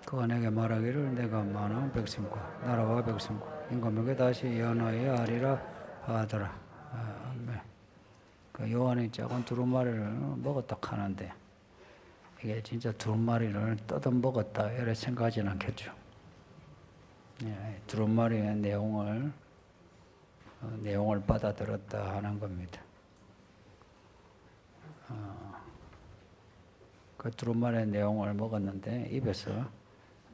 그가 내게 말하기를 내가 많은 백성과 나라와 백성과 임금에게 다시 연하여 하리라 하더라. 아멘. 그 요한이 작은 두루마리를 먹었다 하는데 이게 진짜 두루마리를 뜯어 먹었다 이렇게 생각하지는 않겠죠. 예, 두루마리의 내용을 받아들였다 하는 겁니다. 그 두루마리의 내용을 먹었는데 입에서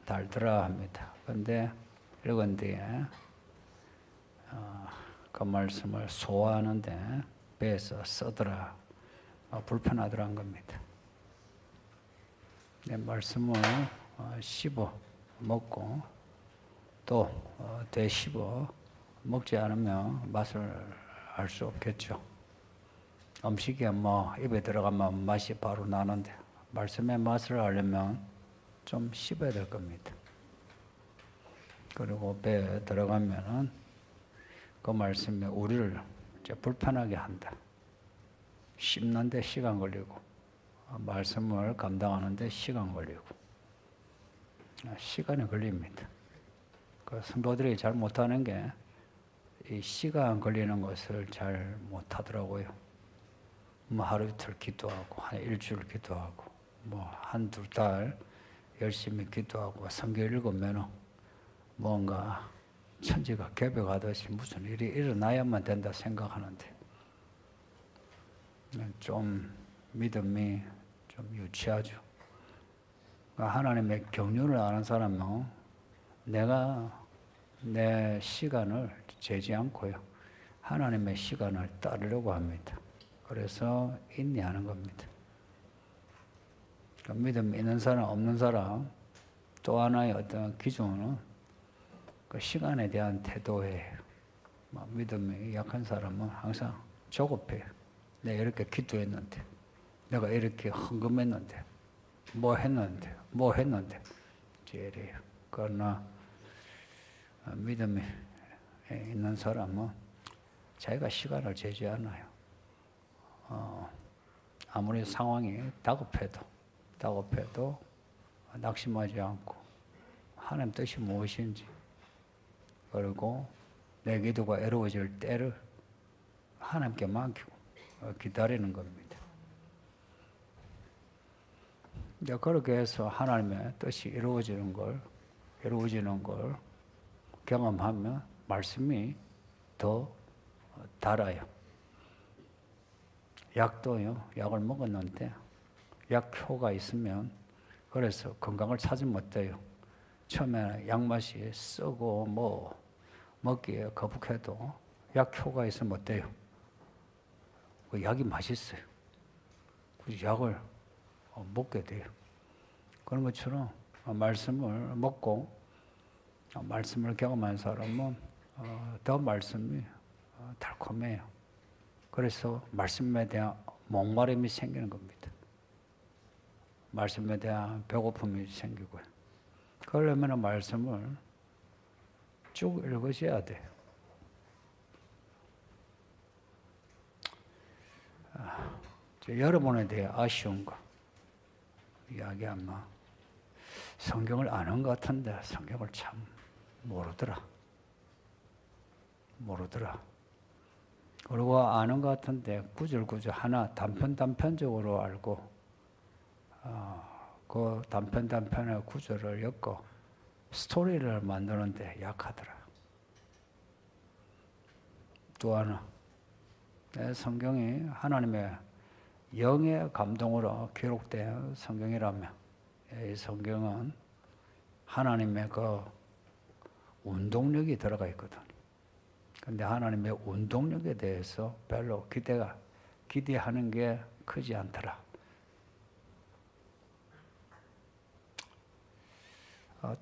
달더라 합니다. 그런데 읽은 뒤에 그 말씀을 소화하는데 배에서 써더라, 불편하더라는 겁니다. 내 말씀을 씹어 먹고 또 되씹어 먹지 않으면 맛을 알 수 없겠죠. 음식이 입에 들어가면 맛이 바로 나는데 말씀의 맛을 알려면 좀 씹어야 될 겁니다. 그리고 배에 들어가면은 그 말씀이 우리를 이제 불편하게 한다. 씹는데 시간 걸리고 말씀을 감당하는데 시간 걸리고 시간이 걸립니다. 그 성도들이 잘 못하는 게 이 시간 걸리는 것을 잘 못하더라고요. 하루 이틀 기도하고 한 일주일 기도하고 한두 달 열심히 기도하고 성경 읽으면 뭔가 천지가 개벽하듯이 무슨 일이 일어나야만 된다 생각하는데 좀 믿음이 좀 유치하죠. 하나님의 경륜을 아는 사람은 내가 내 시간을 재지 않고요. 하나님의 시간을 따르려고 합니다. 그래서 인내하는 겁니다. 믿음 있는 사람, 없는 사람 또 하나의 어떤 기준은 그 시간에 대한 태도예요. 믿음이 약한 사람은 항상 조급해요. 내가 이렇게 기도했는데, 내가 이렇게 헌금했는데, 뭐 했는데, 이래요. 그러나 믿음이 있는 사람은 자기가 시간을 재지 않아요. 아무리 상황이 다급해도 낙심하지 않고 하나님 뜻이 무엇인지 그리고 내 기도가 이루어질 때를 하나님께 맡기고 기다리는 겁니다. 이제 그렇게 해서 하나님의 뜻이 이루어지는 걸 경험하면 말씀이 더 달아요. 약을 먹었는데 약효가 있으면 그래서 건강을 찾으면 어때요? 처음에 약맛이 쓰고 먹기에 거북해도 약효가 있으면 어때요? 그 약이 맛있어요. 그래서 약을 먹게 돼요. 그런 것처럼 말씀을 먹고 말씀을 경험한 사람은 더 말씀이 달콤해요. 그래서 말씀에 대한 목마름이 생기는 겁니다. 말씀에 대한 배고픔이 생기고요. 그러려면 말씀을 쭉 읽으셔야 돼요. 여러분에 대해 아쉬운 거 이야기하면 성경을 아는 것 같은데 성경을 참 모르더라. 그리고 아는 것 같은데 구절구절 하나 단편적으로 알고 그 단편의 구절을 엮고 스토리를 만드는데 약하더라. 또 하나 성경이 하나님의 영의 감동으로 기록된 성경이라면 이 성경은 하나님의 그 운동력이 들어가 있거든. 근데 하나님의 운동력에 대해서 별로 기대하는 게 크지 않더라.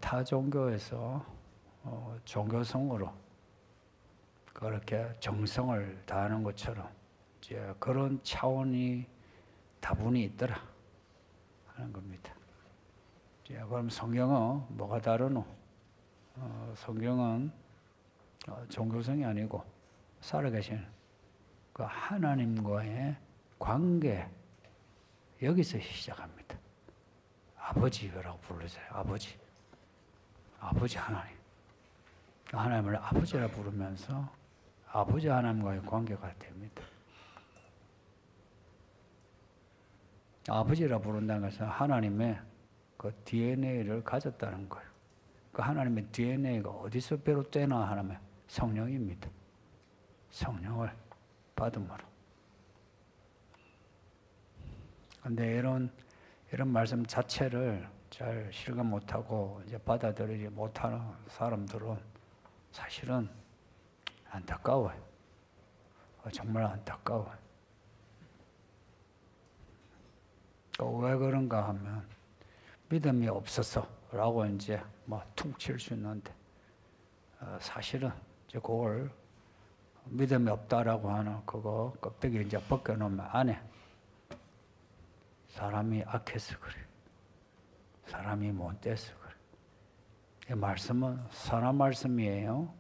타 종교에서 종교성으로 그렇게 정성을 다하는 것처럼 이제 그런 차원이 다분히 있더라 하는 겁니다. 이제 그럼 성경은 뭐가 다르노? 성경은 종교성이 아니고 살아계신 그 하나님과의 관계 여기서 시작합니다. 아버지라고 부르세요. 아버지. 아버지 하나님. 하나님을 아버지라 부르면서 아버지 하나님과의 관계가 됩니다. 아버지라 부른다는 것은 하나님의 그 DNA를 가졌다는 거예요. 그 하나님의 DNA가 어디서 비롯되나 하면 성령입니다. 성령을 받음으로. 근데 이런 말씀 자체를 잘 실감 못하고 이제 받아들이지 못하는 사람들은 사실은 안타까워요. 정말 안타까워요. 왜 그런가 하면 믿음이 없어서라고 이제 퉁 칠 수 있는데 사실은 이제 그걸 믿음이 없다라고 하는 그거 껍데기 이제 벗겨놓으면 안에 사람이 악해서 그래. 사람이 못돼서 그래. 이 말씀은 선한 말씀이에요.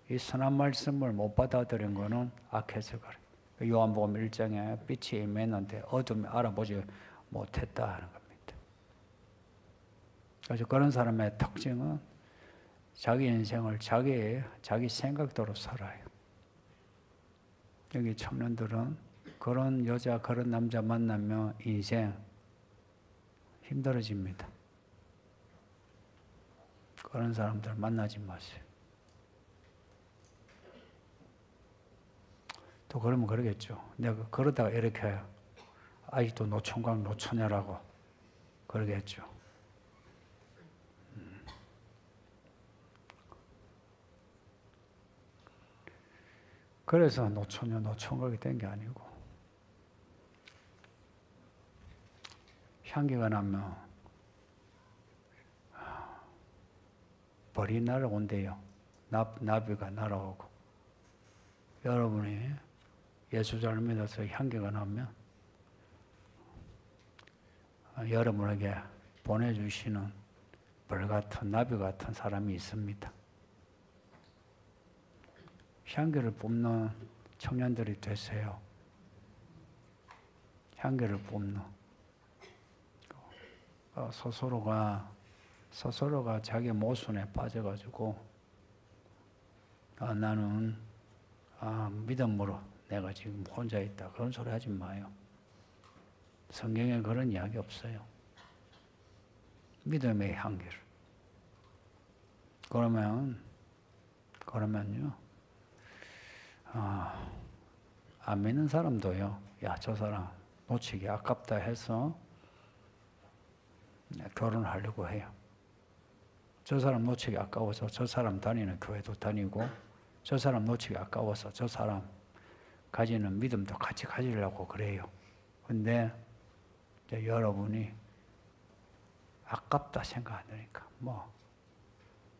이 선한 말씀을 못 받아들인 거는 악해서 그래. 요한복음 1장에 빛이 임했는데 어둠이 알아보지 못했다 하는 겁니다. 그래서 그런 사람의 특징은 자기 인생을 자기 생각대로 살아요. 여기 청년들은 그런 여자, 그런 남자 만나면 인생 힘들어집니다. 그런 사람들 만나지 마세요. 또 그러면 그러겠죠. 내가 그러다가 이렇게 아직도 노총각 노처녀라고 그러겠죠. 그래서 노처녀 노총각이 된 게 아니고 향기가 나면 벌이 날아온대요. 나비가 날아오고. 여러분이 예수 잘 믿어서 향기가 나면 여러분에게 보내주시는 벌 같은 나비 같은 사람이 있습니다. 향기를 뿜는 청년들이 되세요. 향기를 뿜는. 스스로가 자기 모순에 빠져가지고 나는 믿음으로 내가 지금 혼자 있다. 그런 소리 하지 마요. 성경에 그런 이야기 없어요. 믿음의 향기를. 그러면요. 안 믿는 사람도요. 야, 저 사람 놓치기 아깝다 해서 결혼하려고 해요. 저 사람 놓치기 아까워서 저 사람 다니는 교회도 다니고 저 사람 놓치기 아까워서 저 사람 가지는 믿음도 같이 가지려고 그래요. 근데 이제 여러분이 아깝다 생각 안 하니까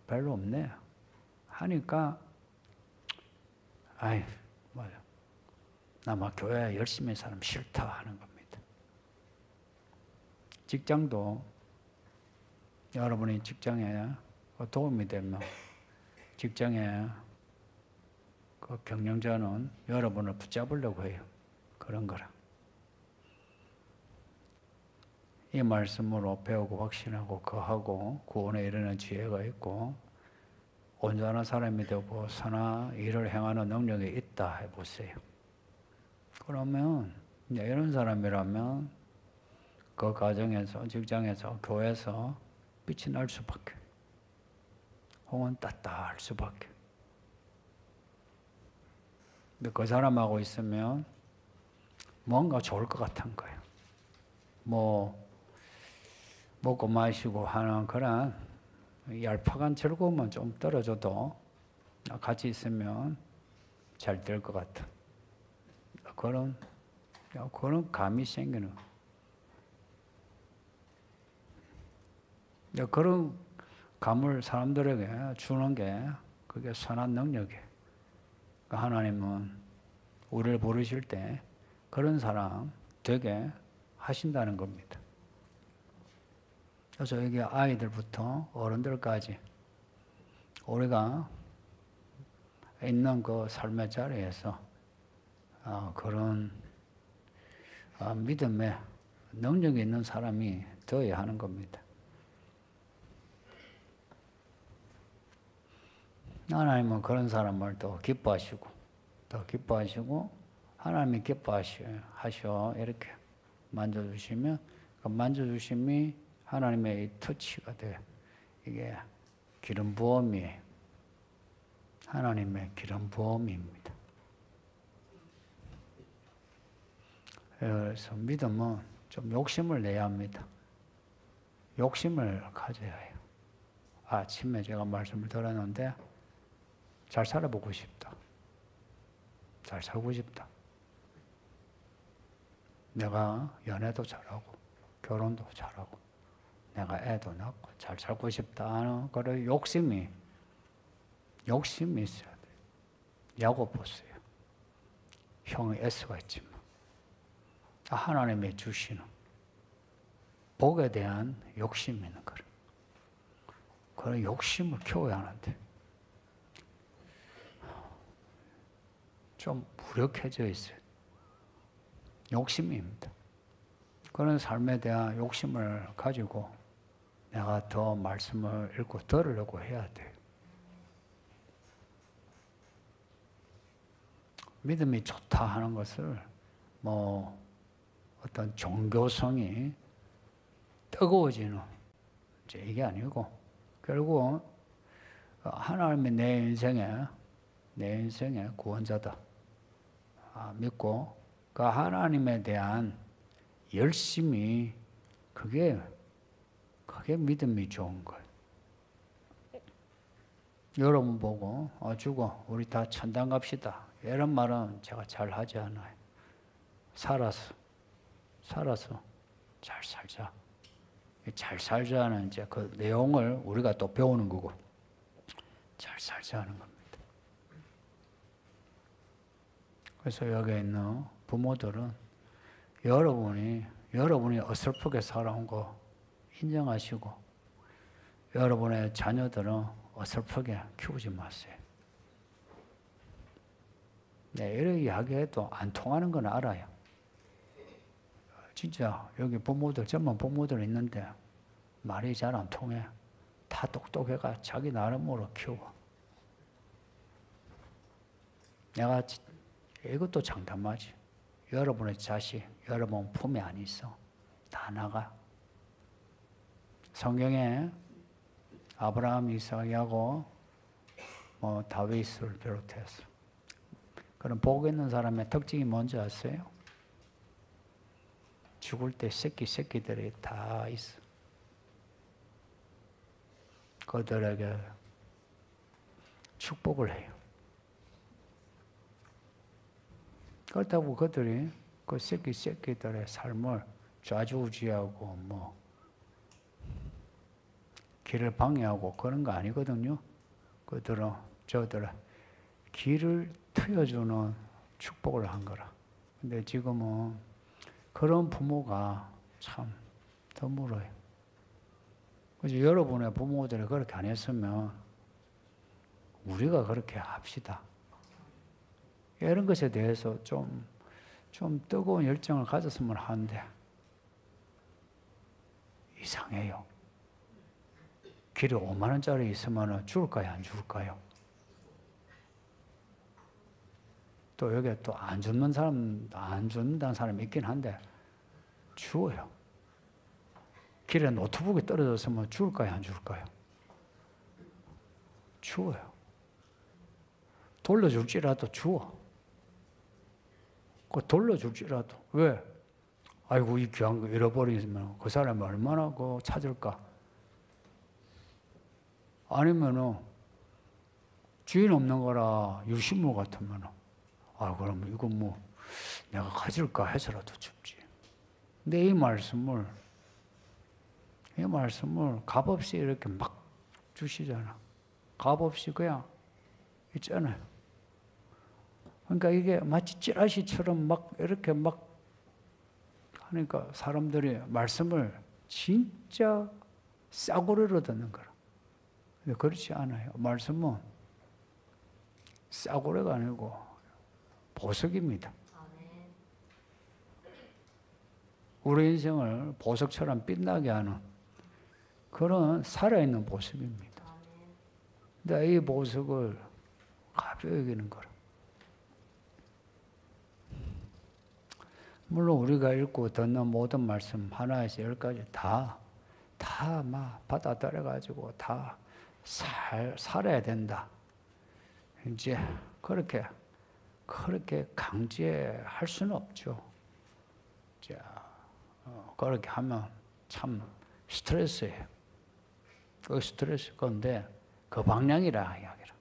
별로 없네 하니까 맞아. 나 교회 열심히 사람 싫다 하는 겁니다. 직장도 여러분이 직장에 도움이 되면 직장에 그 경영자는 여러분을 붙잡으려고 해요. 그런 거라. 이 말씀으로 배우고 확신하고 거하고 구원에 이르는 지혜가 있고 온전한 사람이 되고 선한 일을 행하는 능력이 있다 해보세요. 그러면 이런 사람이라면 그 가정에서, 직장에서, 교회에서 빛이 날 수밖에. 혹은 따뜻할 수밖에. 근데 그 사람하고 있으면 뭔가 좋을 것 같은 거예요. 먹고 마시고 하는 그런 얄팍한 즐거움은 좀 떨어져도 같이 있으면 잘 될 것 같은 그런 감이 생기는 그런 감을 사람들에게 주는 게 그게 선한 능력이에요. 하나님은 우리를 부르실 때 그런 사람 되게 하신다는 겁니다. 그래서 여기 아이들부터 어른들까지 우리가 있는 그 삶의 자리에서 그런 믿음의 능력이 있는 사람이 되어야 하는 겁니다. 하나님은 그런 사람을 또 기뻐하시고 더 기뻐하시고 하나님이 기뻐하셔 이렇게 만져주시면 그 만져주심이 하나님의 이 터치가 돼. 이게 기름 부음이에요. 하나님의 기름 부음입니다. 그래서 믿음은 좀 욕심을 내야 합니다. 욕심을 가져야 해요. 아침에 제가 말씀을 들었는데 잘 살아보고 싶다. 잘 살고 싶다. 내가 연애도 잘하고 결혼도 잘하고 내가 애도 낳고 잘 살고 싶다 하는 그런 욕심이 있어야 돼요. 야곱 보세요. 형의 에스가 있지만 하나님의 주시는 복에 대한 욕심이 있는 거예요. 그런 욕심을 키워야 하는데 좀 무력해져 있어요. 욕심입니다. 그런 삶에 대한 욕심을 가지고 내가 더 말씀을 읽고 들으려고 해야 돼요. 믿음이 좋다 하는 것을 뭐 어떤 종교성이 뜨거워지는 이게 아니고 결국 하나님이 내 인생의 구원자다 믿고 그 하나님에 대한 열심이 그게 믿음이 좋은 거예요. 여러분 보고 죽어 우리 다 천당 갑시다 이런 말은 제가 잘 하지 않아요. 살아서 잘 살자. 잘 살자는 이제 그 내용을 우리가 또 배우는 거고 잘 살자는 겁니다. 그래서 여기 있는 부모들은 여러분이 어설프게 살아온 거 인정하시고 여러분의 자녀들은 어설프게 키우지 마세요. 네, 이렇게 이야기해도 안 통하는 건 알아요. 진짜 여기 젊은 부모들 있는데 말이 잘 안 통해. 다 똑똑해가 자기 나름으로 키워. 내가 이것도 장담하지. 여러분의 자식, 여러분 품에 안 있어. 다 나가. 성경에 아브라함, 이삭하고 다윗을 비롯해서 그런 복 있는 사람의 특징이 뭔지 아세요? 죽을 때 새끼들이 다 있어. 그들에게 축복을 해요. 그렇다고 그들이 그 새끼들의 삶을 좌지우지하고 길을 방해하고 그런 거 아니거든요. 저들은 길을 트여주는 축복을 한 거라. 근데 지금은 그런 부모가 참 드물어요. 그래서 여러분의 부모들이 그렇게 안 했으면 우리가 그렇게 합시다. 이런 것에 대해서 좀 뜨거운 열정을 가졌으면 하는데 이상해요. 길에 5만 원짜리 있으면 줄까요? 안 줄까요? 또 여기 또 안 준다는 사람이 있긴 한데 주어요. 길에 노트북이 떨어졌으면 줄까요? 안 줄까요? 주어요. 돌려줄지라도 주어. 그 돌려줄지라도. 왜? 아이고, 이 귀한 거 잃어버리면 그 사람이 얼마나 찾을까? 아니면은 주인 없는 거라 유실물 같으면은 그럼 이거 내가 가질까 해서라도 줍지. 근데 이 말씀을 값없이 이렇게 막 주시잖아. 값없이 그냥 있잖아요. 그러니까 이게 마치 찌라시처럼 이렇게 하니까 사람들이 말씀을 진짜 싸구려로 듣는 거라. 근데 그렇지 않아요. 말씀은 싸구려가 아니고 보석입니다. 우리 인생을 보석처럼 빛나게 하는 그런 살아있는 보석입니다. 근데 이 보석을 가벼이 여기는 거라. 물론 우리가 읽고 듣는 모든 말씀 하나에서 10가지 다 막 받아들여가지고 다 살아야 된다. 이제 그렇게 강제할 수는 없죠. 자, 그렇게 하면 참 스트레스예요. 그 스트레스 건데 그 방향이라 이야기라.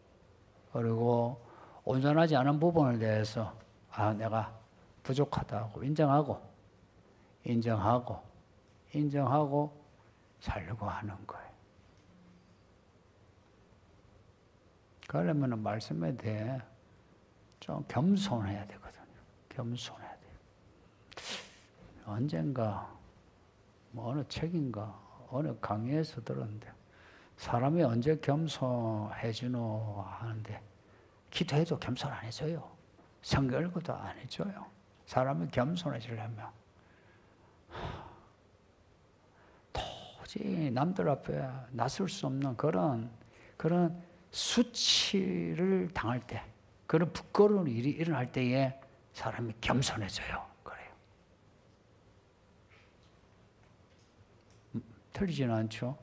그리고 온전하지 않은 부분에 대해서 내가 부족하다고 인정하고 살려고 하는 거예요. 그러면 말씀에 대해 좀 겸손해야 되거든요. 겸손해야 돼요. 언젠가 어느 책인가 어느 강의에서 들었는데 사람이 언제 겸손해지노 하는데 기도해도 겸손 안 해줘요. 성경 읽어도 안 해줘요. 사람이 겸손해지려면 도저히 남들 앞에 나설 수 없는 그런 수치를 당할 때, 그런 부끄러운 일이 일어날 때에 사람이 겸손해져요. 그래요. 틀리지는 않죠.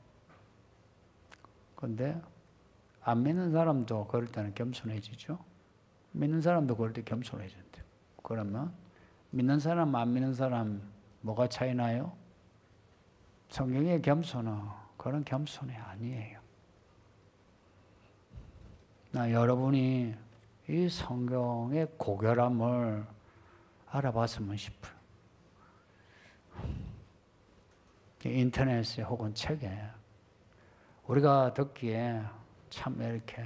그런데 안 믿는 사람도 그럴 때는 겸손해지죠. 믿는 사람도 그럴 때 겸손해진대요. 그러면 믿는 사람, 안 믿는 사람 뭐가 차이 나요? 성경의 겸손은 그런 겸손이 아니에요. 여러분이 이 성경의 고결함을 알아봤으면 싶어요. 인터넷에 혹은 책에 우리가 듣기에 참 이렇게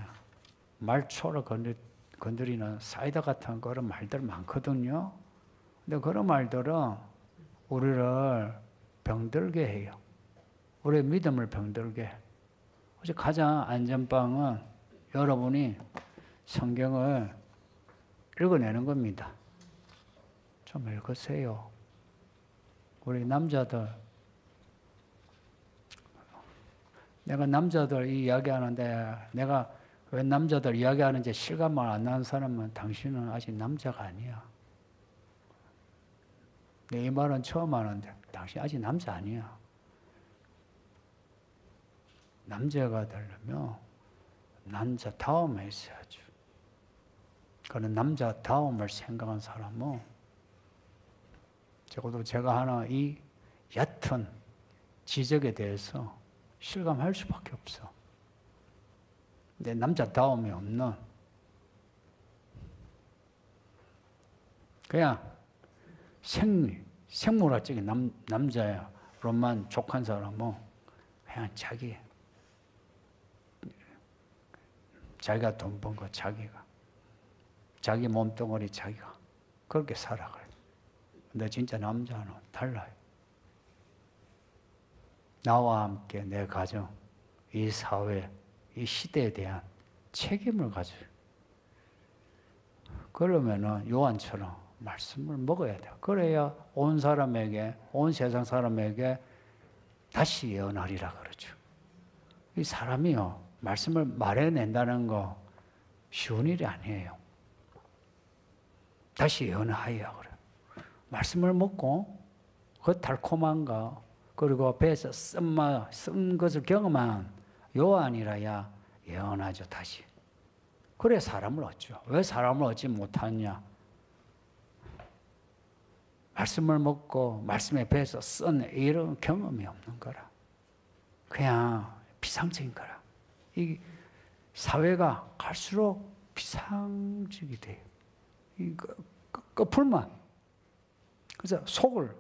말초를 건드리는 사이다 같은 그런 말들 많거든요. 근데 그런 말들은 우리를 병들게 해요. 우리의 믿음을 병들게 해요. 가장 안전방은 여러분이 성경을 읽어내는 겁니다. 좀 읽으세요. 우리 남자들, 내가 남자들 이야기하는데 내가 왜 남자들 이야기하는지 실감만 안 나는 사람은 당신은 아직 남자가 아니야. 내 이 말은 처음 하는데 당신 아직 남자 아니야. 남자가 되려면 남자다움에 있어야죠. 그런 남자다움을 생각한 사람은 적어도 제가 하나 이 얕은 지적에 대해서 실감할 수밖에 없어. 근데 남자다움이 없는 그냥 생물학적인 남자로만 족한 사람은 그냥 자기가 돈 번 거 자기 몸뚱어리 자기가 그렇게 살아가요. 근데 진짜 남자는 달라요. 나와 함께 내 가정, 이 사회, 이 시대에 대한 책임을 가져요. 그러면은 요한처럼 말씀을 먹어야 돼요. 그래야 온 사람에게, 온 세상 사람에게 다시 예언하리라 그러죠. 이 사람이요, 말씀을 말해낸다는 거 쉬운 일이 아니에요. 다시 예언하여 그래요. 말씀을 먹고 그 달콤한가 그리고 배에서 쓴 것을 경험한 요한이라야 예언하죠. 다시. 그래 사람을 얻죠. 왜 사람을 얻지 못하냐? 말씀을 먹고 말씀에 배에서 쓴 이런 경험이 없는 거라. 그냥 비상적인 거라. 이 사회가 갈수록 비상적이 돼요. 이 거풀만. 그래서 속을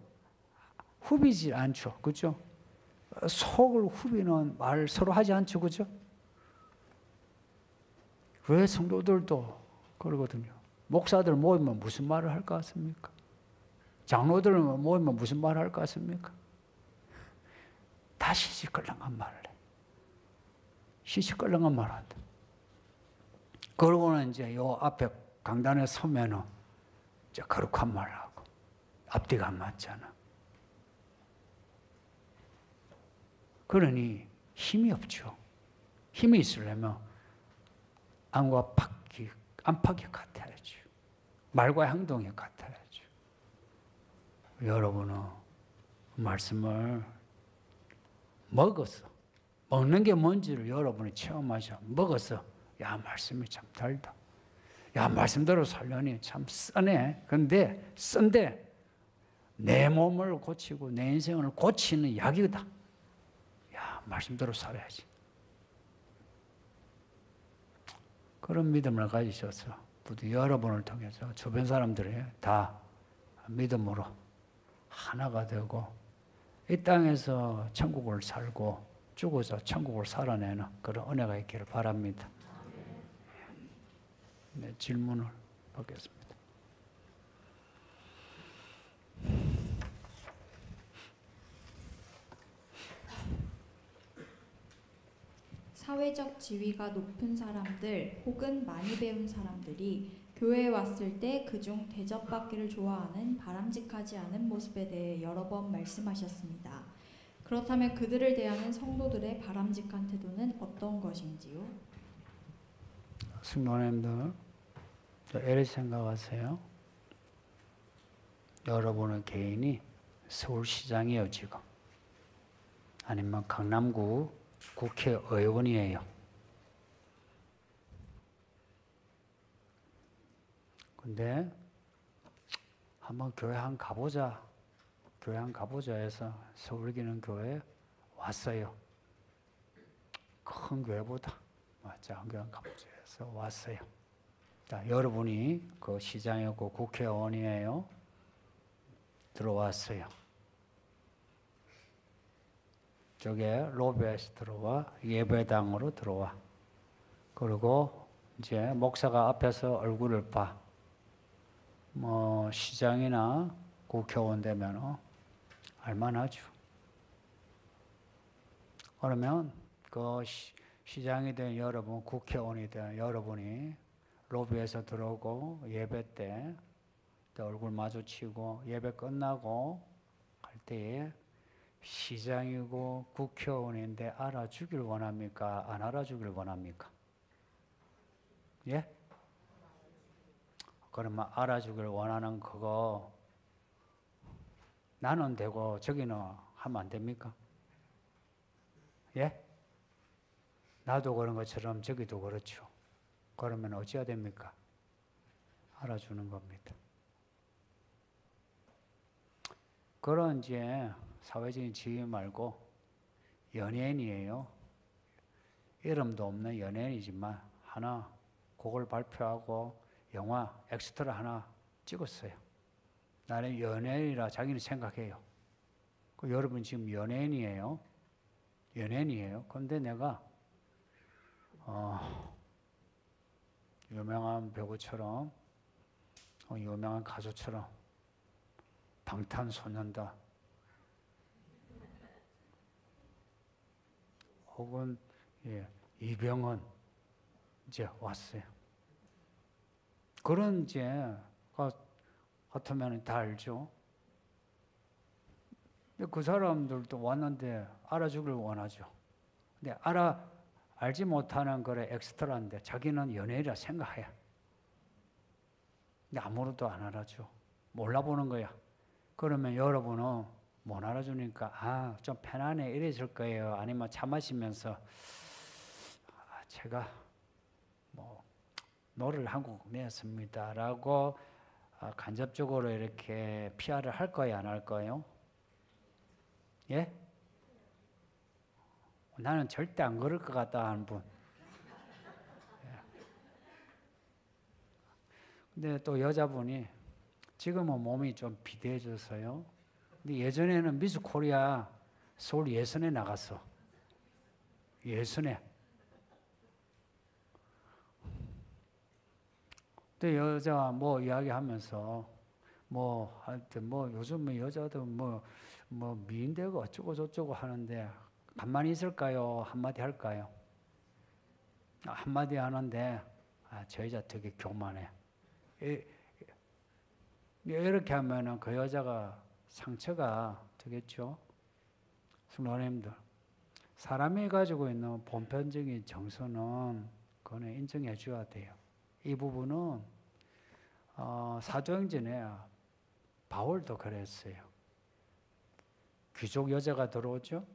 후비지 않죠. 그죠? 속을 후비는 말 서로 하지 않죠. 그죠? 왜 성도들도 그러거든요. 목사들 모이면 무슨 말을 할 것 같습니까? 장로들 모이면 무슨 말을 할 것 같습니까? 다 시시껄렁한 말을 해. 시시껄렁한 말을 한다. 그러고는 이제 요 앞에 강단에 서면은 이제 거룩한 말을 하고 앞뒤가 안 맞잖아. 그러니 힘이 없죠. 힘이 있으려면 안팎이 같아야죠. 말과 행동이 같아야죠. 여러분은 말씀을 먹었어. 먹는 게 뭔지를 여러분이 체험하셔. 먹었어. 야, 말씀이 참 달다. 야, 말씀대로 살려니 참 쓰네. 근데 쓴데 내 몸을 고치고 내 인생을 고치는 약이다. 야, 말씀대로 살아야지. 그런 믿음을 가지셔서 부디 여러분을 통해서 주변 사람들이 다 믿음으로 하나가 되고 이 땅에서 천국을 살고 죽어서 천국을 살아내는 그런 은혜가 있기를 바랍니다. 네, 질문을 받겠습니다. 사회적 지위가 높은 사람들 혹은 많이 배운 사람들이 교회에 왔을 때 그중 대접받기를 좋아하는 바람직하지 않은 모습에 대해 여러 번 말씀하셨습니다. 그렇다면 그들을 대하는 성도들의 바람직한 태도는 어떤 것인지요? 성도님들, 이렇게 생각하세요. 여러분의 개인이 서울시장이에요, 지금. 아니면 강남구 국회의원이에요. 근데 한번 교회 한 가보자. 교회 한 가보자 해서 서울기는 교회에 왔어요. 큰 교회보다 작은 교회 한 가보자 해서 왔어요. 자, 여러분이 그 시장이었고 국회의원이에요. 들어왔어요. 저게 로비에서 들어와 예배당으로 들어와. 그리고 이제 목사가 앞에서 얼굴을 봐. 뭐 시장이나 국회의원 되면 알만하죠. 그러면 그 시장이 된 여러분, 국회의원이 된 여러분이 로비에서 들어오고 예배 때 얼굴 마주치고 예배 끝나고 갈 때에 시장이고 국회의원인데 알아주길 원합니까? 안 알아주길 원합니까? 예? 그러면 알아주길 원하는 그거 나는 되고 저기는 하면 안 됩니까? 예? 나도 그런 것처럼 저기도 그렇죠. 그러면 어찌해야 됩니까? 알아주는 겁니다. 그런 이제 사회적인 지위 말고 연예인이에요. 이름도 없는 연예인이지만 하나 곡을 발표하고 영화 엑스트라 하나 찍었어요. 나는 연예인이라 자기는 생각해요. 여러분 지금 연예인이에요. 연예인이에요. 근데 내가 유명한 배우처럼 유명한 가수처럼 방탄소년단 혹은 이병헌 이제 왔어요. 그런 이제 같으면 다 알죠. 근데 그 사람들도 왔는데 알아주길 원하죠. 근데 알지 못하는 거래 엑스트라인데 자기는 연예인이라 생각해. 근데 아무것도 안 알아줘. 몰라보는 거야. 그러면 여러분은 못 알아주니까 좀 편안해 이랬을 거예요. 아니면 차 마시면서 제가 뭐 노래를 한 곡 내었습니다 라고 간접적으로 이렇게 PR을 할 거예요, 안 할 거예요? 예? 나는 절대 안 그럴 것 같다 하는 분. 근데 또 여자분이 지금은 몸이 좀 비대해져서요. 근데 예전에는 미스 코리아 서울 예선에 나갔어. 예선에. 근데 여자가 뭐 이야기하면서 하여튼 요즘 여자들 미인되고 어쩌고 저쩌고 하는데 가만히 있을까요? 한마디 할까요? 한마디 하는데 저 여자 되게 교만해. 이렇게 하면은 그 여자가 상처가 되겠죠. 성도님들, 사람이 가지고 있는 보편적인 정서는 그 그거는 인정해 줘야 돼요. 이 부분은 사도행전에 바울도 그랬어요. 귀족 여자가 들어오죠.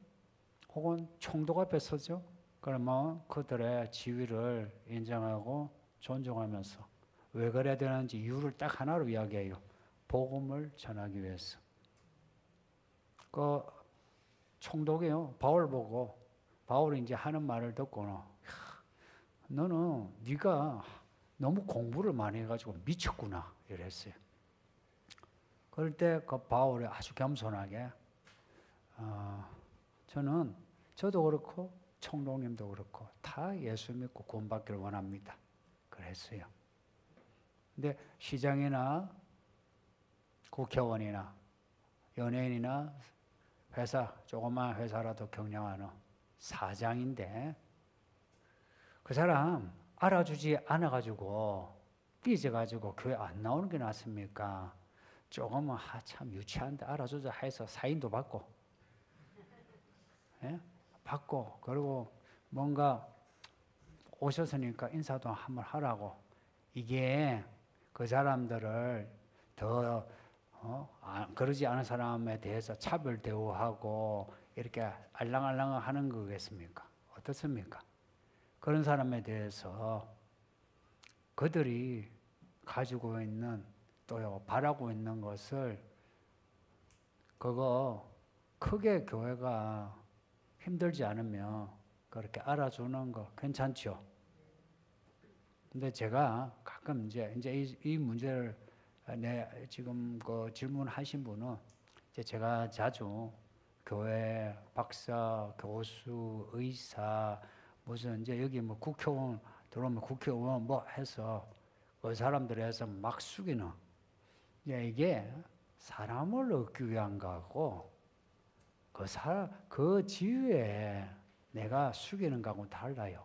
혹은 총독 앞에 서죠. 그러면 그들의 지위를 인정하고 존중하면서 왜 그래야 되는지 이유를 딱 하나로 이야기해요. 복음을 전하기 위해서. 그 총독이요. 바울 보고 바울이 이제 하는 말을 듣고는 너는 네가 너무 공부를 많이 해가지고 미쳤구나 이랬어요. 그럴 때 그 바울이 아주 겸손하게 저도 그렇고 총독님도 그렇고 다 예수 믿고 구원받기를 원합니다. 그랬어요. 근데 시장이나 국회의원이나 연예인이나 회사, 조그마한 회사라도 경영하는 사장인데 그 사람 알아주지 않아가지고 삐져가지고 교회 안 나오는 게 낫습니까? 조금은 참 유치한데 알아주자 해서 사인도 받고 예? 받고 그리고 뭔가 오셨으니까 인사도 한번 하라고 이게 그 사람들을 더 그러지 않은 사람에 대해서 차별 대우하고 이렇게 알랑알랑 하는 거겠습니까? 어떻습니까? 그런 사람에 대해서 그들이 가지고 있는 또 바라고 있는 것을 그거 크게 교회가 힘들지 않으면 그렇게 알아주는 거 괜찮죠? 근데 제가 가끔 이제 이 문제를 지금 그 질문하신 분은 이제 제가 자주 교회 박사, 교수, 의사 무슨 이제 여기 뭐 국회의원 들어오면 국회의원 뭐 해서 그 사람들에 해서 막 숙이는 이게 사람을 얻기 위한 거고 그 지위에 내가 숙이는 거하고는 달라요.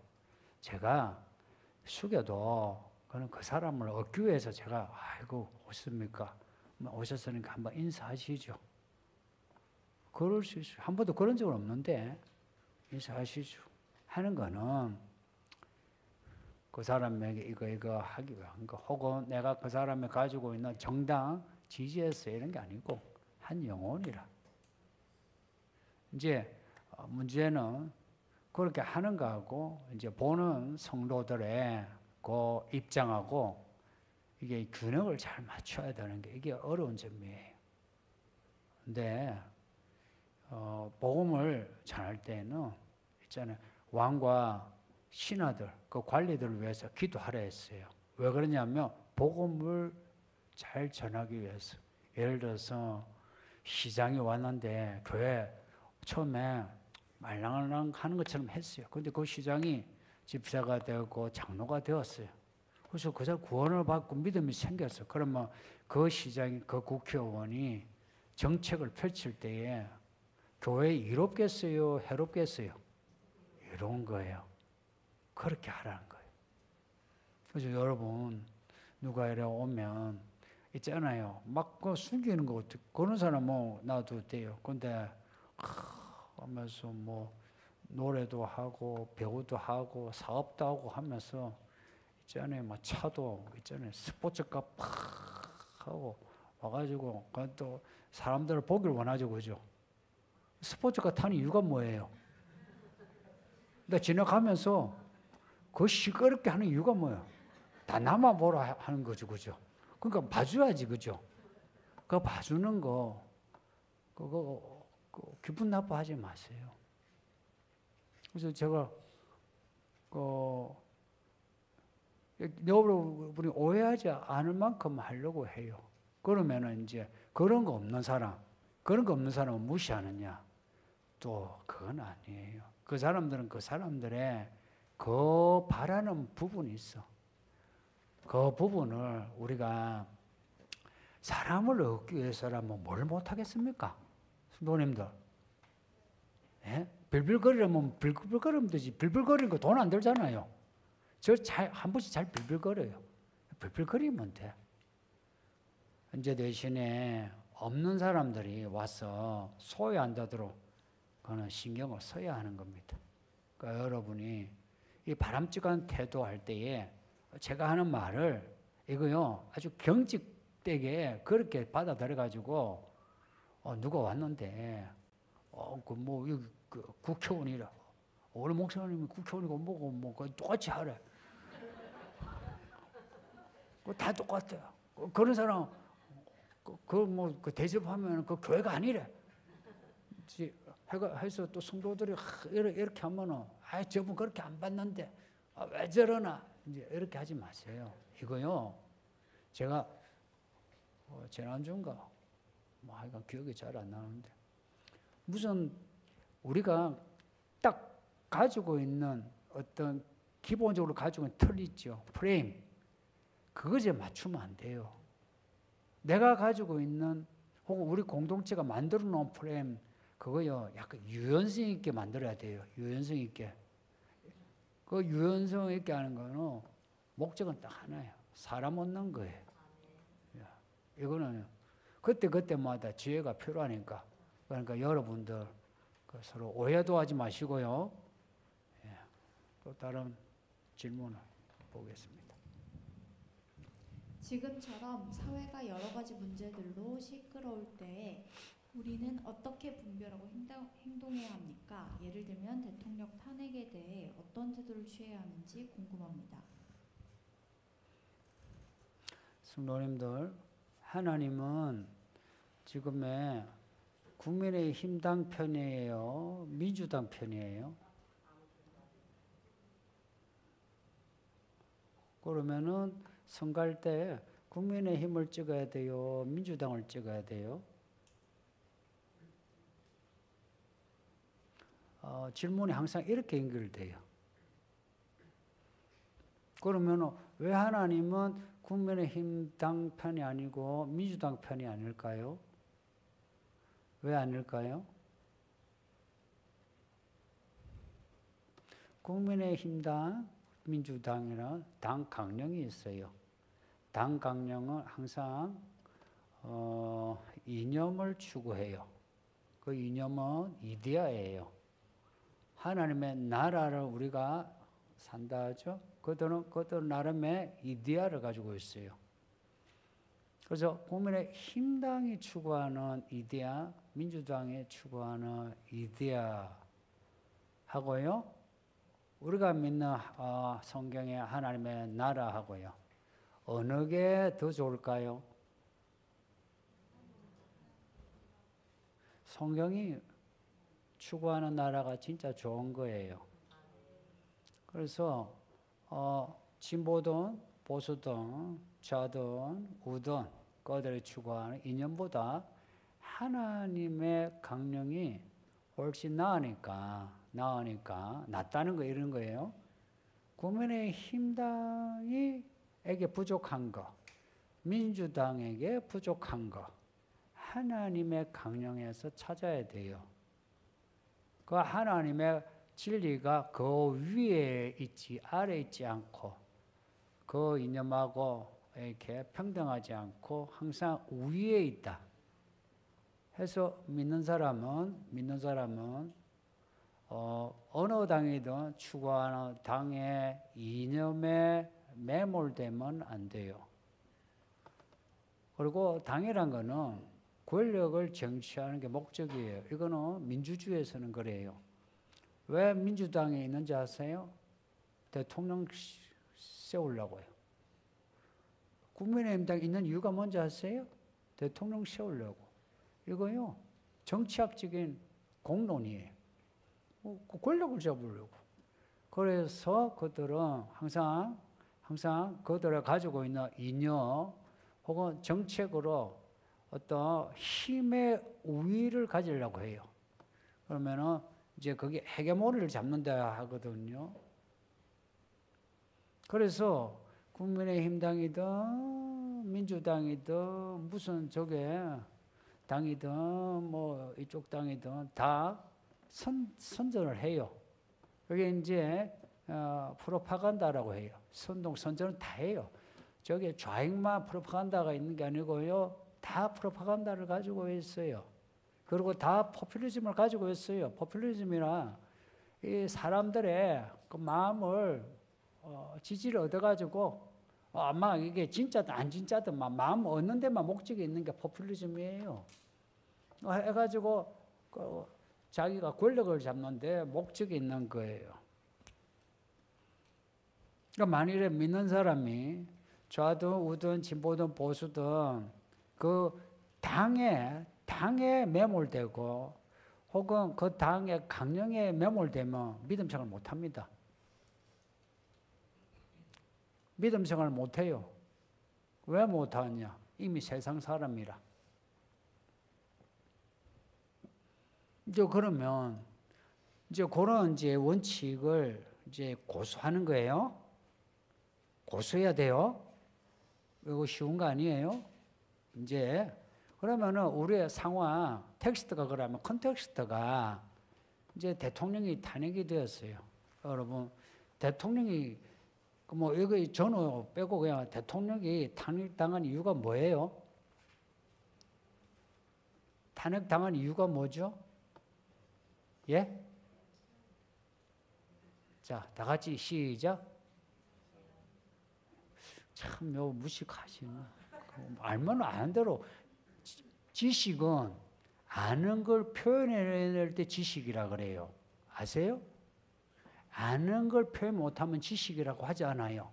제가 숙여도 그는 그 사람을 얻기 위해서 제가 아이고 오셨습니까? 오셨으니까 한번 인사하시죠. 그럴 수 있어요. 한 번도 그런 적은 없는데 인사하시죠. 하는 거는 그 사람에게 이거 하기 위한 거 혹은 내가 그 사람이 가지고 있는 정당 지지해서 이런 게 아니고 한 영혼이라. 이제 문제는 그렇게 하는 거하고 이제 보는 성도들의 그 입장하고 이게 균형을 잘 맞춰야 되는 게 이게 어려운 점이에요. 근데 복음을 전할 때는 있잖아요. 왕과 신하들, 그 관리들을 위해서 기도하라 했어요. 왜 그러냐면 복음을 잘 전하기 위해서. 예를 들어서 시장이 왔는데 교회 처음에 말랑말랑 하는 것처럼 했어요. 근데 그 시장이 집사가 되고 장로가 되었어요. 그래서 그 사람 구원을 받고 믿음이 생겼어. 그러면 그 시장이, 그 국회의원이 정책을 펼칠 때에 교회에 이롭겠어요? 해롭겠어요? 이로운 거예요. 그렇게 하라는 거예요. 그래서 여러분, 누가 이래 오면 있잖아요. 막 숨기는 거, 그런 사람 뭐 놔도 돼요. 근데, 하면서 뭐, 노래도 하고, 배우도 하고, 사업도 하고 하면서, 있잖아요. 뭐 차도, 있잖아요. 스포츠카 팍 하고, 와가지고, 또 사람들을 보길 원하죠. 그죠? 스포츠카 타는 이유가 뭐예요? 근데 지나가면서 그 시끄럽게 하는 이유가 뭐예요? 다 나만 보라 하는 거죠. 그죠? 그러니까 봐줘야지. 그죠? 그거 봐주는 거, 그거 기분 나빠하지 마세요. 그래서 제가, 여러분이 오해하지 않을 만큼 하려고 해요. 그러면은 이제 그런 거 없는 사람은 무시하느냐? 또 그건 아니에요. 그 사람들은 그 사람들의 그 바라는 부분이 있어. 그 부분을 우리가 사람을 얻기 위해서라면 뭘 못하겠습니까? 성도님들. 예? 빌빌거리면 빌빌거리면 되지. 빌빌거리는 거 돈 안 들잖아요. 한 번씩 잘 빌빌거려요. 빌빌거리면 돼. 이제 대신에 없는 사람들이 와서 소외 안 되도록 그거는 신경을 써야 하는 겁니다. 그러니까 여러분이 이 바람직한 태도할 때에 제가 하는 말을 이거요 아주 경직되게 그렇게 받아들여가지고 누가 왔는데 그 뭐 여기 그 국회의원이라 오늘 목사님이 국회의원이고 뭐고 뭐 똑같이 하래. 다 똑같아요. 그런 사람 그 대접하면 그 교회가 아니래. 해서 또 성도들이 이렇게 하면은 저분 그렇게 안 받는데 왜 저러나 이제 이렇게 하지 마세요. 이거요 제가 지난주인가 뭐 하여간 기억이 잘 안 나는데 무슨 우리가 딱 가지고 있는 어떤 기본적으로 가지고 있는 틀 있죠. 프레임. 그것에 맞추면 안 돼요. 내가 가지고 있는 혹은 우리 공동체가 만들어 놓은 프레임 그거요 약간 유연성 있게 만들어야 돼요. 유연성 있게. 그 유연성 있게 하는 거는 목적은 딱 하나예요. 사람 얻는 거예요. 이거는 그때마다 지혜가 필요하니까 그러니까 여러분들 서로 오해도 하지 마시고요. 또 다른 질문을 보겠습니다. 지금처럼 사회가 여러 가지 문제들로 시끄러울 때에 우리는 어떻게 분별하고 행동해야 합니까? 예를 들면 대통령 탄핵에 대해 어떤 태도를 취해야 하는지 궁금합니다. 성도님들, 하나님은 지금의 국민의힘당 편이에요? 민주당 편이에요? 그러면은 선거할 때 국민의힘을 찍어야 돼요? 민주당을 찍어야 돼요? 질문이 항상 이렇게 연결돼요. 그러면 왜 하나님은 국민의힘당 편이 아니고 민주당 편이 아닐까요? 왜 아닐까요? 국민의힘당, 민주당이랑 당 강령이 있어요. 당 강령은 항상 이념을 추구해요. 그 이념은 이데아예요. 하나님의 나라를 우리가 산다 하죠. 그들은 나름의 이데아를 가지고 있어요. 그래서 국민의힘당이 추구하는 이데아, 민주당이 추구하는 이데아 하고요. 우리가 믿는 성경의 하나님의 나라하고요. 어느 게 더 좋을까요? 성경이 추구하는 나라가 진짜 좋은 거예요. 그래서 진보든 보수든 좌든 우든 그들이 추구하는 이념보다 하나님의 강령이 훨씬 낫다는 거 이런 거예요. 국민의힘당에게 부족한 거, 민주당에게 부족한 거, 하나님의 강령에서 찾아야 돼요. 그 하나님의 진리가 그 위에 있지 아래에 있지 않고 그 이념하고 이렇게 평등하지 않고 항상 위에 있다. 해서 믿는 사람은 어느 당이든 추구하는 당의 이념에 매몰되면 안 돼요. 그리고 당이란 거는 권력을 쟁취하는 게 목적이에요. 이거는 민주주의에서는 그래요. 왜 민주당에 있는지 아세요? 대통령 세우려고요. 국민의힘당에 있는 이유가 뭔지 아세요? 대통령 세우려고. 이거요. 정치학적인 공론이에요. 권력을 잡으려고. 그래서 그들은 항상 그들이 가지고 있는 이념 혹은 정책으로 어떤 힘의 우위를 가지려고 해요. 그러면은 이제 그게 헤게모니를 잡는다 하거든요. 그래서 국민의힘당이든 민주당이든 무슨 당이든 뭐 이쪽 당이든 다 선전을 해요. 그게 이제 프로파간다라고 해요. 선전은 다 해요. 저게 좌익만 프로파간다가 있는 게 아니고요. 다 프로파간다를 가지고 있어요. 그리고 다 포퓰리즘을 가지고 있어요. 포퓰리즘이나 이 사람들의 그 마음을 지지를 얻어가지고 아마 이게 진짜든 안 진짜든 마음 얻는 데만 목적이 있는 게 포퓰리즘이에요. 해가지고 자기가 권력을 잡는데 목적이 있는 거예요. 그러니까 만일에 믿는 사람이 좌든 우든 진보든 보수든 그 당에 매몰되고 혹은 그 당의 강령에 매몰되면 믿음 생활 못합니다. 믿음 생활 못해요. 왜 못하냐? 이미 세상 사람이라. 이제 그러면 이제 그런 이제 원칙을 이제 고수하는 거예요. 고수해야 돼요. 이거 쉬운 거 아니에요? 이제 그러면은 우리의 상황 텍스트가 그러면 컨텍스트가 이제 대통령이 탄핵이 되었어요. 여러분 대통령이 뭐 이거 전후 빼고 그냥 대통령이 탄핵당한 이유가 뭐예요? 탄핵당한 이유가 뭐죠? 예? 자, 다 같이 시작. 참, 요 무식하시네. 알면 아는 대로 지식은 아는 걸 표현해낼 때 지식이라 그래요. 아세요? 아는 걸 표현 못하면 지식이라고 하지 않아요.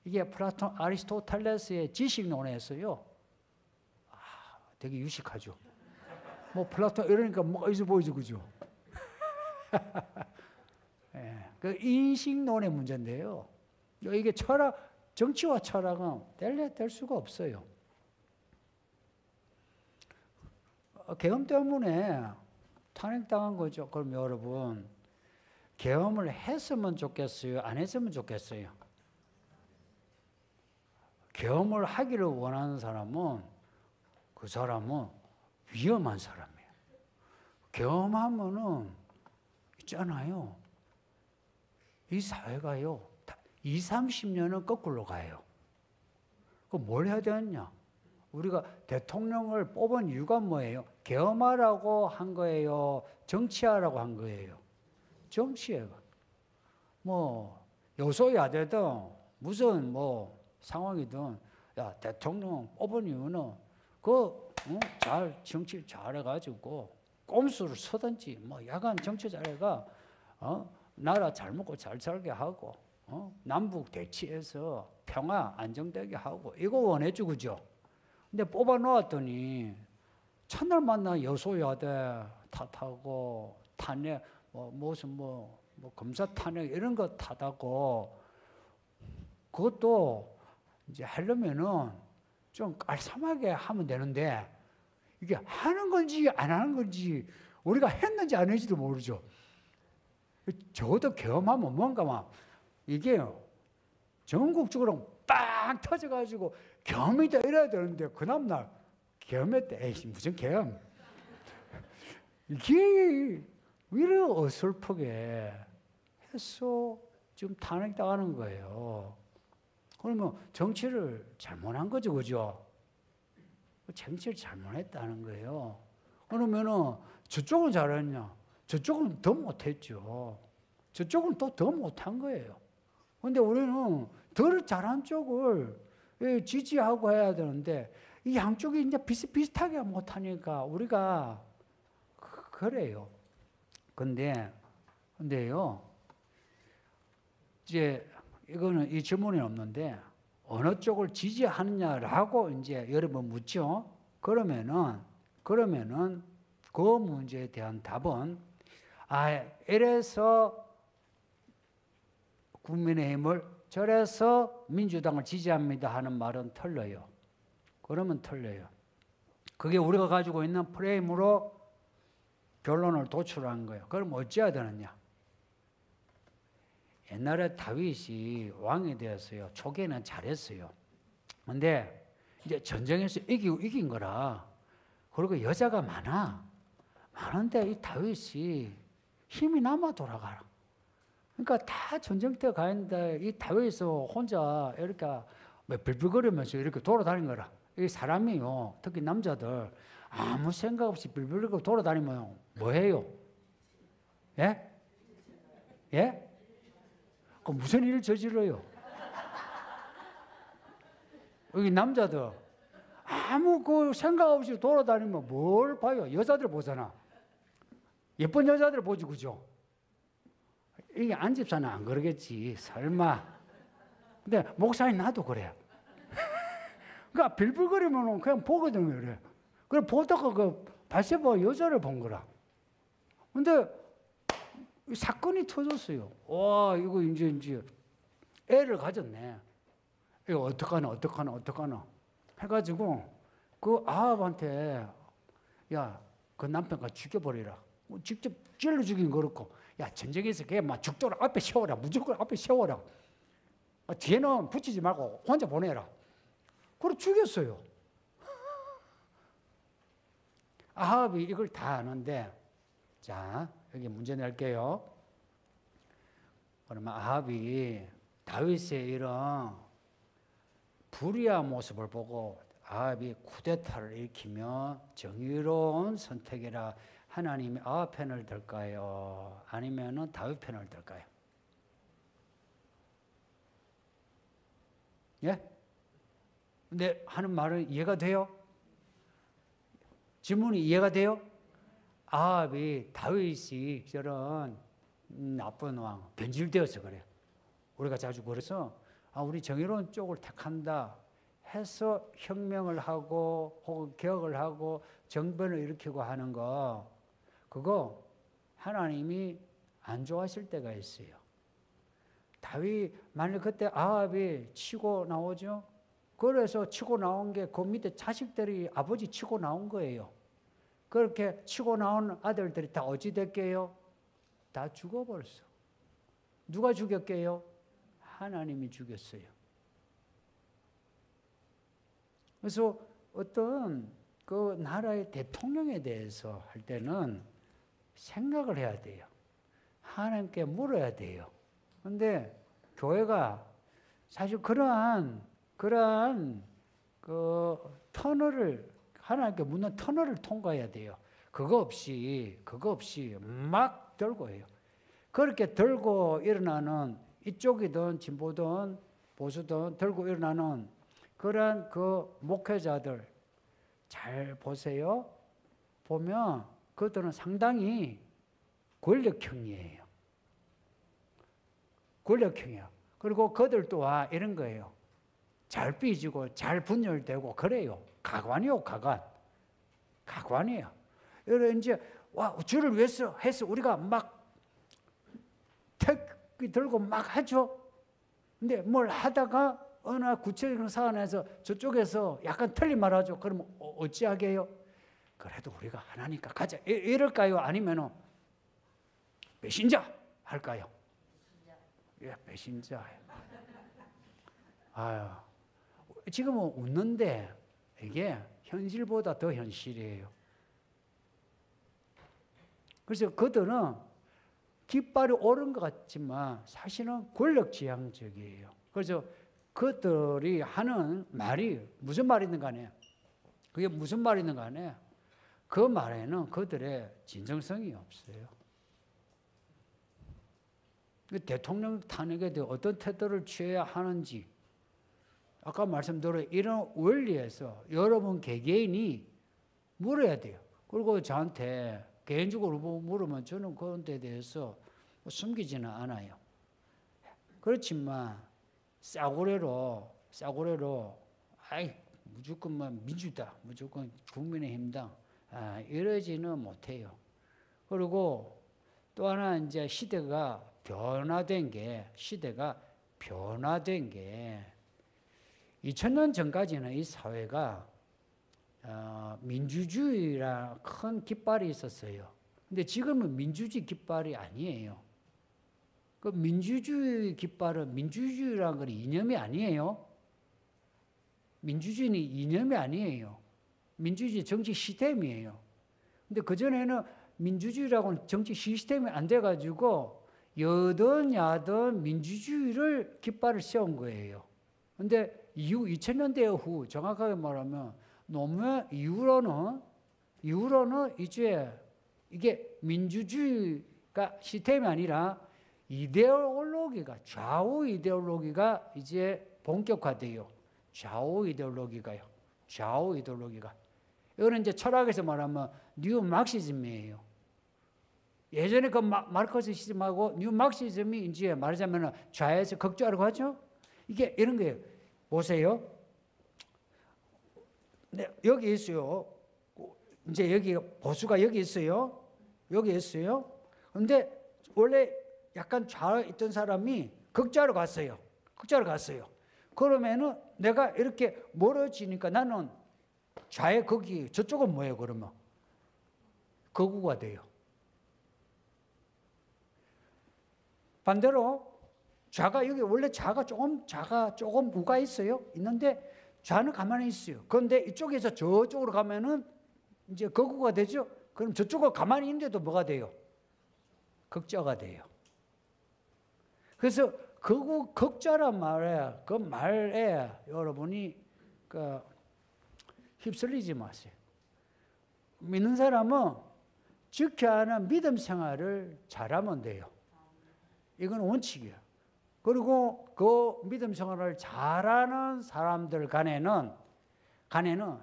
이게 아리스토텔레스의 지식론에서요. 되게 유식하죠. 뭐 플라톤 이러니까 뭐가 있어 보이죠, 그죠? 예, 그 인식론의 문제인데요. 이게 정치와 철학은 뗄 수가 없어요. 계엄 때문에 탄핵당한 거죠. 그럼 여러분, 계엄을 했으면 좋겠어요? 안 했으면 좋겠어요? 계엄을 하기를 원하는 사람은 그 사람은 위험한 사람이에요. 계엄하면은 있잖아요. 이 사회가요. 20-30년은 거꾸로 가요. 그럼 뭘 해야 되느냐? 우리가 대통령을 뽑은 이유가 뭐예요? 계엄하라고 한 거예요? 정치하라고 한 거예요? 정치예요. 뭐 여소야대든 무슨 뭐 상황이든 야 대통령 뽑은 이유는 잘 정치 잘해가지고 꼼수를 쓰든지 뭐 야간 정치 잘해가 나라 잘 먹고 잘 살게 하고 남북 대치해서 평화 안정되게 하고 이거 원해주고 그죠? 근데 뽑아 놓았더니 첫날 만나 여소야대 탓하고 탄핵 무슨 검사 탄핵 이런 거 탓하고 그것도 이제 하려면은 좀 깔쌈하게 하면 되는데 이게 하는 건지 안 하는 건지 우리가 했는지 안 했는지도 모르죠. 적어도 경험하면 뭔가 막 이게 전국적으로 빵 터져가지고 경험이다 이래야 되는데 그 다음날 경험했대. 에이 무슨 경험. 이게 왜 이렇게 어설프게 해서 지금 탄핵당하는 거예요. 그러면 정치를 잘못한 거죠, 그죠? 정치를 잘못했다는 거예요. 그러면은 저쪽은 잘했냐? 저쪽은 더 못했죠. 저쪽은 또 더 못한 거예요. 근데 우리는 덜 잘한 쪽을 지지하고 해야 되는데 이 양쪽이 이제 비슷비슷하게 못하니까 우리가 그래요. 근데요, 이제 이거는 이 질문이 없는데 어느 쪽을 지지하느냐라고 이제 여러분 묻죠. 그러면은 그 문제에 대한 답은 이래서 국민의힘을 저래서 민주당을 지지합니다 하는 말은 틀려요. 그러면 틀려요. 그게 우리가 가지고 있는 프레임으로 결론을 도출한 거예요. 그럼 어찌해야 되느냐? 옛날에 다윗이 왕이 되었어요. 초기에는 잘했어요. 근데 이제 전쟁에서 이긴 거라. 그리고 여자가 많은데 이 다윗이 힘이 남아 돌아가라. 그러니까 다 전쟁터 가 있는데 이 다윗이 혼자 이렇게 빌빌거리면서 이렇게 돌아다닌 거라. 이 사람이요, 특히 남자들 아무 생각 없이 빌빌거리고 돌아다니면 뭐 해요? 예? 예? 그 무슨 일을 저질러요? 여기 남자들 아무 그 생각 없이 돌아다니면 뭘 봐요? 여자들 보잖아. 예쁜 여자들 보지, 그죠? 이게 안 집사는 안 그러겠지, 설마. 근데 목사님 나도 그래. 그러니까 빌빌거리면 그냥 보거든요, 그래. 그래 보다가 그 바세바 여자를 본 거라. 근데 사건이 터졌어요. 와, 이거 이제 애를 가졌네. 이거 어떡하나. 해가지고 그 아합한테 야, 그 남편과 죽여버리라. 뭐 직접 찔러 죽인 거 그렇고, 야, 전쟁에서 걔 막 죽도록 앞에 세워라. 무조건 앞에 세워라. 뒤에는 붙이지 말고 혼자 보내라. 그래 죽였어요. 아합이 이걸 다 아는데, 자, 여기 문제 낼게요. 그러면 아합이 다윗의 이런 불의한 모습을 보고 아합이 쿠데타를 일으키며 정의로운 선택이라 하나님이 아합 편을 들까요? 아니면은 다윗 편을 들까요? 예? 근데 하는 말은 이해가 돼요? 질문이 이해가 돼요? 아합이 다윗이 저런 나쁜 왕, 변질되어서 그래요. 우리가 자주 그래서 우리 정의로운 쪽을 택한다 해서 혁명을 하고 혹은 개혁을 하고 정변을 일으키고 하는 거, 그거 하나님이 안 좋아하실 때가 있어요. 다윗 만약 그때 아합이 치고 나오죠. 그래서 치고 나온 게 그 밑에 자식들이 아버지 치고 나온 거예요. 그렇게 치고 나온 아들들이 다 어찌 됐게요? 다 죽어버렸어. 누가 죽였게요? 하나님이 죽였어요. 그래서 어떤 그 나라의 대통령에 대해서 할 때는 생각을 해야 돼요. 하나님께 물어야 돼요. 그런데 교회가 사실 그러한 그 터널을, 하나님께 묻는 터널을 통과해야 돼요. 그거 없이 막 들고 해요. 그렇게 들고 일어나는, 이쪽이든 진보든 보수든 들고 일어나는 그러한 그 목회자들 잘 보세요. 보면 그들은 상당히 권력형이에요. 권력형이야. 그리고 그들 또한 이런 거예요. 잘 삐지고 잘 분열되고 그래요. 가관이요, 가관. 가관이에요. 이래 이제 와, 주를 위해서 해서 우리가 막 택 들고 막 하죠. 근데 뭘 하다가 어느 구체적인 사안에서 저쪽에서 약간 틀린 말 하죠. 그러면 어찌하게요? 그래도 우리가 하나니까 가자. 이럴까요? 아니면은 배신자 할까요? 예, 배신자. 아유, 지금은 웃는데 이게 현실보다 더 현실이에요. 그래서 그들은 깃발이 오른 것 같지만 사실은 권력지향적이에요. 그래서 그들이 하는 말이 무슨 말이든 간에, 그게 무슨 말이든 간에 그 말에는 그들의 진정성이 없어요. 대통령 탄핵에 대해 어떤 태도를 취해야 하는지, 아까 말씀드린 이런 원리에서 여러분 개개인이 물어야 돼요. 그리고 저한테 개인적으로 물으면 저는 그런 데 대해서 숨기지는 않아요. 그렇지만 싸구려로 아이 무조건 민주당, 무조건 국민의힘당 이러지는 못해요. 그리고 또 하나 이제 시대가 변화된 게 2000년 전까지는 이 사회가 민주주의라 큰 깃발이 있었어요. 근데 지금은 민주주의 깃발이 아니에요. 그 민주주의 깃발은 민주주의라는 건 이념이 아니에요. 민주주의는 이념이 아니에요. 민주주의 정치 시스템이에요. 근데 그전에는 민주주의라고는 정치 시스템이 안 돼가지고 여든 야든 민주주의를 깃발을 세운 거예요. 근데 이후 2000년대 후 정확하게 말하면 노무현 이후로는 이제 이게 민주주의가 시스템이 아니라 이데올로기가, 좌우 이데올로기가 이제 본격화돼요. 좌우 이데올로기가요. 좌우 이데올로기가. 이거는 이제 철학에서 말하면 뉴 막시즘이에요. 예전에 그 마르크시즘하고 뉴 막시즘이 이제 말하자면 좌에서 극좌로 가죠. 이게 이런 거예요. 보세요. 네, 여기 있어요. 이제 여기 보수가 여기 있어요. 여기 있어요. 근데 원래 약간 좌에 있던 사람이 극좌로 갔어요. 극좌로 갔어요. 그러면은 내가 이렇게 멀어지니까 나는 좌의 극이 저쪽은 뭐예요, 그러면? 극우가 돼요. 반대로 좌가 여기 원래 좌가 조금 우가 있어요. 있는데 좌는 가만히 있어요. 그런데 이쪽에서 저쪽으로 가면은 이제 극우가 되죠. 그럼 저쪽으로 가만히 있는데도 뭐가 돼요? 극좌가 돼요. 그래서 극좌란 말에 그 말에 여러분이 그 휩쓸리지 마세요. 믿는 사람은 지켜야 하는 믿음 생활을 잘하면 돼요. 이건 원칙이에요. 그리고 그 믿음 생활을 잘하는 사람들 간에는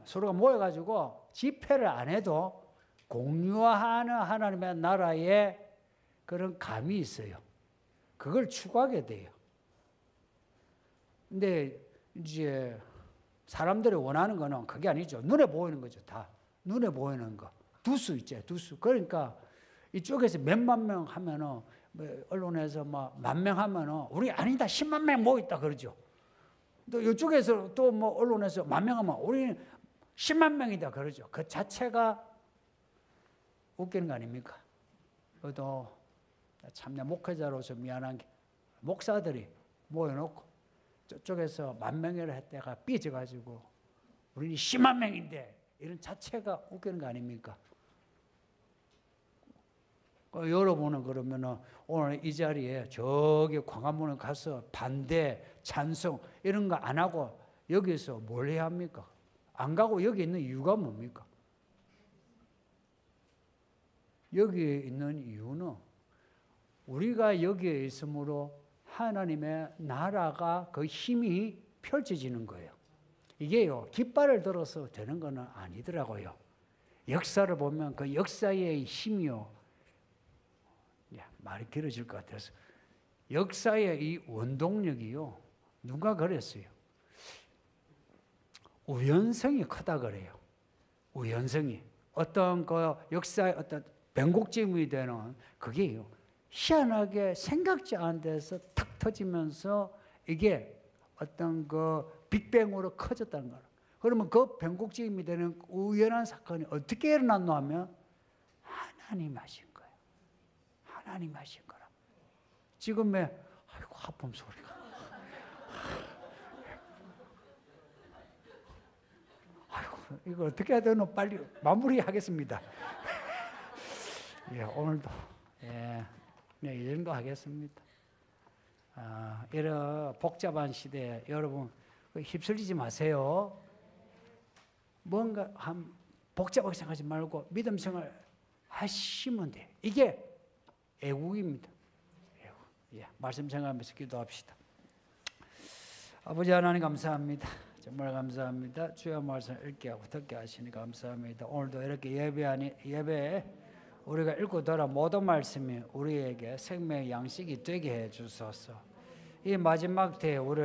서로가 모여가지고 집회를 안 해도 공유하는 하나님의 나라에 그런 감이 있어요. 그걸 추구하게 돼요. 근데 이제 사람들이 원하는 거는 그게 아니죠. 눈에 보이는 거죠. 다 눈에 보이는 거. 두수 있죠. 두수. 그러니까 이쪽에서 몇만 명 하면은 뭐 언론에서 막 만 명 하면은 우리 아니다 10만 명 모였다 그러죠. 또 이쪽에서 또 뭐 언론에서 만 명 하면 우리는 10만 명이다 그러죠. 그 자체가 웃기는 거 아닙니까? 그래도 참 내 목회자로서 미안한 게 목사들이 모여놓고 저쪽에서 만 명이라 했다가 삐져가지고 우리는 10만 명인데 이런 자체가 웃기는 거 아닙니까? 여러분은 그러면은 오늘 이 자리에 저기 광화문에 가서 반대, 찬성 이런 거 안 하고 여기서 뭘 해야 합니까? 안 가고 여기 있는 이유가 뭡니까? 여기에 있는 이유는 우리가 여기에 있으므로 하나님의 나라가 그 힘이 펼쳐지는 거예요. 이게요, 깃발을 들어서 되는 건 아니더라고요. 역사를 보면 그 역사의 힘이요. 말이 길어질 것 같아서. 역사의 이 원동력이요. 누가 그랬어요? 우연성이 크다 그래요. 우연성이. 어떤 그 역사의 어떤 변곡점이 되는 그게요. 희한하게 생각지 않은 데서 탁 터지면서 이게 어떤 그 빅뱅으로 커졌다는 거예요. 그러면 그 변곡점이 되는 우연한 사건이 어떻게 일어났노 하면 하나님 하신 거예요. 하나님 하신 거라. 지금의 아이고 하품 소리가. 아이고 이거 어떻게 해야 되나 빨리 마무리하겠습니다. 예, 오늘도 네, 이 정도 하겠습니다. 이런 복잡한 시대에 여러분 휩쓸리지 마세요. 뭔가 복잡하게 생각하지 말고 믿음 생활 하시면 돼. 이게 애국입니다. 애국. 예, 말씀 생각하면서 기도합시다. 아버지 하나님 감사합니다. 정말 감사합니다. 주의 말씀 읽게 하고 듣게 하시니 감사합니다. 오늘도 이렇게 예배에 우리가 읽고 들어 모든 말씀이 우리에게 생명의 양식이 되게 해 주소서. 이 마지막 때에 우리